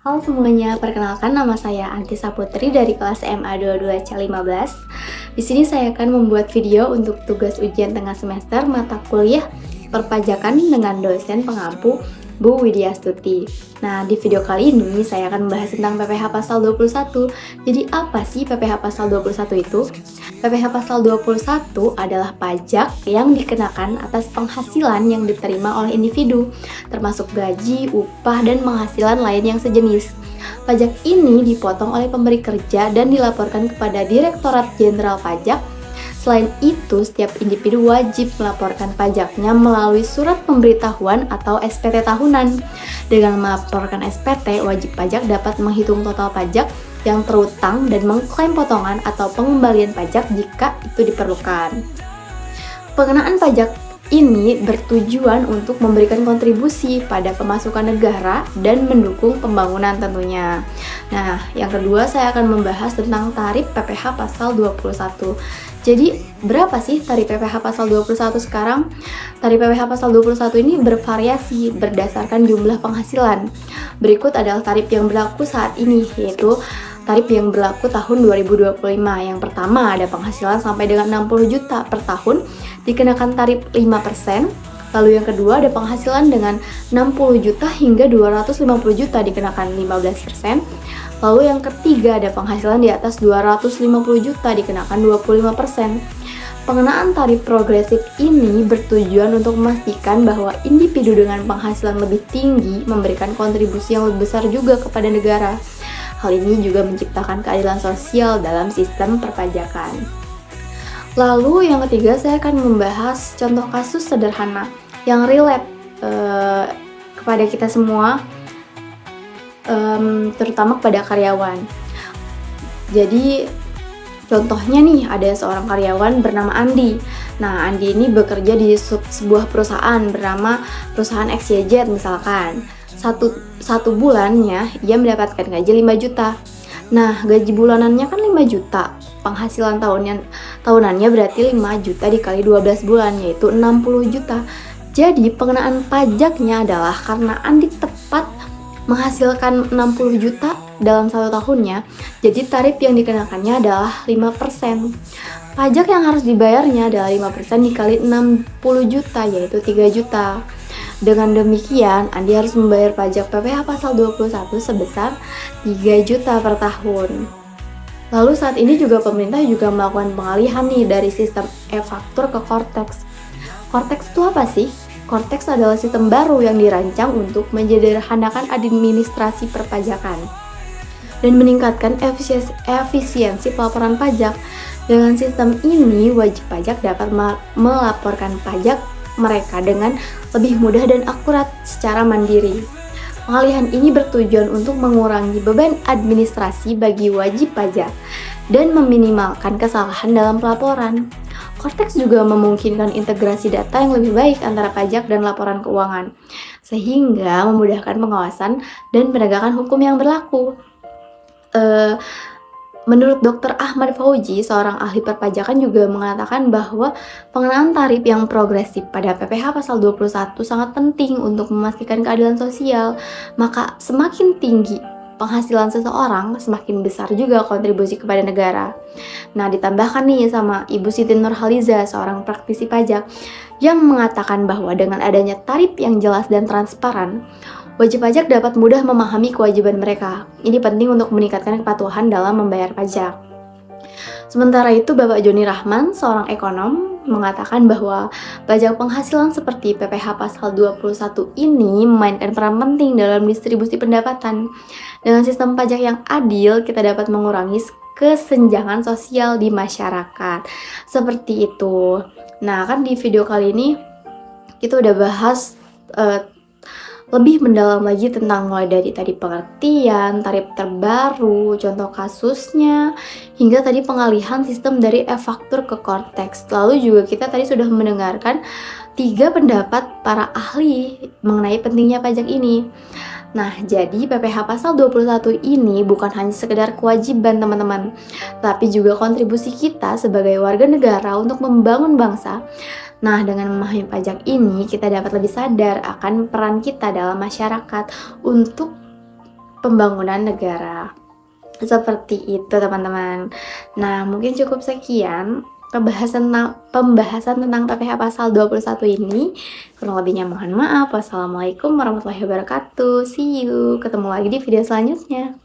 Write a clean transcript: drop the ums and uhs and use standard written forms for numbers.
Halo semuanya, perkenalkan nama saya Antisa Putri dari kelas MA 22C15. Di sini saya akan membuat video untuk tugas ujian tengah semester mata kuliah perpajakan dengan dosen pengampu Bu Widya Stuti. Nah, di video kali ini saya akan membahas tentang PPh Pasal 21. Jadi apa sih PPh Pasal 21 itu? PPh Pasal 21 adalah pajak yang dikenakan atas penghasilan yang diterima oleh individu, termasuk gaji, upah, dan penghasilan lain yang sejenis. Pajak ini dipotong oleh pemberi kerja dan dilaporkan kepada Direktorat Jenderal Pajak. Selain itu, setiap individu wajib melaporkan pajaknya melalui surat pemberitahuan atau SPT tahunan. Dengan melaporkan SPT, wajib pajak dapat menghitung total pajak yang terutang dan mengklaim potongan atau pengembalian pajak jika itu diperlukan. Pengenaan pajak ini bertujuan untuk memberikan kontribusi pada pemasukan negara dan mendukung pembangunan tentunya. Nah, yang kedua saya akan membahas tentang tarif PPh Pasal 21. Jadi, berapa sih tarif PPh Pasal 21 sekarang? Tarif PPh Pasal 21 ini bervariasi berdasarkan jumlah penghasilan. Berikut adalah tarif yang berlaku saat ini, yaitu tarif yang berlaku tahun 2025. Yang pertama, ada penghasilan sampai dengan 60 juta per tahun, dikenakan tarif 5%. Lalu yang kedua, ada penghasilan dengan 60 juta hingga 250 juta dikenakan 15%. Lalu yang ketiga, ada penghasilan di atas 250 juta dikenakan 25%. Pengenaan tarif progresif ini bertujuan untuk memastikan bahwa individu dengan penghasilan lebih tinggi memberikan kontribusi yang lebih besar juga kepada negara. Hal ini juga menciptakan keadilan sosial dalam sistem perpajakan. Lalu yang ketiga, saya akan membahas contoh kasus sederhana yang relate kepada kita semua, terutama kepada karyawan. Jadi contohnya nih, ada seorang karyawan bernama Andi. Nah, Andi ini bekerja di sebuah perusahaan bernama perusahaan XYZ misalkan. Satu bulannya ia mendapatkan gaji 5 juta. Nah, gaji bulanannya kan 5 juta. Penghasilan tahunannya berarti 5 juta dikali 12 bulan, yaitu 60 juta. Jadi, pengenaan pajaknya adalah karena Andi tepat menghasilkan 60 juta dalam satu tahunnya, jadi tarif yang dikenakannya adalah 5%. Pajak yang harus dibayarnya adalah 5% dikali 60 juta, yaitu 3 juta. Dengan demikian, Andi harus membayar pajak PPh Pasal 21 sebesar 3 juta per tahun. Lalu saat ini juga pemerintah juga melakukan pengalihan nih dari sistem e-faktur ke Cortex. Cortex itu apa sih? Cortex adalah sistem baru yang dirancang untuk menyederhanakan administrasi perpajakan dan meningkatkan efisiensi pelaporan pajak. Dengan sistem ini, wajib pajak dapat melaporkan pajak mereka dengan lebih mudah dan akurat secara mandiri. Pengalihan ini bertujuan untuk mengurangi beban administrasi bagi wajib pajak dan meminimalkan kesalahan dalam pelaporan. Cortex juga memungkinkan integrasi data yang lebih baik antara pajak dan laporan keuangan, sehingga memudahkan pengawasan dan penegakan hukum yang berlaku. Menurut Dr. Ahmad Fauzi, seorang ahli perpajakan juga mengatakan bahwa pengenaan tarif yang progresif pada PPh Pasal 21 sangat penting untuk memastikan keadilan sosial. Maka semakin tinggi penghasilan seseorang, semakin besar juga kontribusi kepada negara. Nah, ditambahkan nih sama Ibu Siti Nurhaliza, seorang praktisi pajak, yang mengatakan bahwa dengan adanya tarif yang jelas dan transparan, wajib pajak dapat mudah memahami kewajiban mereka. Ini penting untuk meningkatkan kepatuhan dalam membayar pajak. Sementara itu, Bapak Joni Rahman, seorang ekonom, mengatakan bahwa pajak penghasilan seperti PPh Pasal 21 ini memainkan peran penting dalam distribusi pendapatan. Dengan sistem pajak yang adil, kita dapat mengurangi kesenjangan sosial di masyarakat. Seperti itu. Nah, kan di video kali ini kita udah bahas lebih mendalam lagi tentang mulai dari tadi pengertian, tarif terbaru, contoh kasusnya, hingga tadi pengalihan sistem dari e-faktur ke Cortex. Lalu juga kita tadi sudah mendengarkan 3 pendapat para ahli mengenai pentingnya pajak ini. Nah, jadi PPh Pasal 21 ini bukan hanya sekedar kewajiban teman-teman, tapi juga kontribusi kita sebagai warga negara untuk membangun bangsa. Nah, dengan memahami pajak ini, kita dapat lebih sadar akan peran kita dalam masyarakat untuk pembangunan negara. Seperti itu teman-teman. Nah, mungkin cukup sekian pembahasan tentang PPh pasal 21 ini. Kurang lebihnya mohon maaf. Wassalamualaikum warahmatullahi wabarakatuh. See you. Ketemu lagi di video selanjutnya.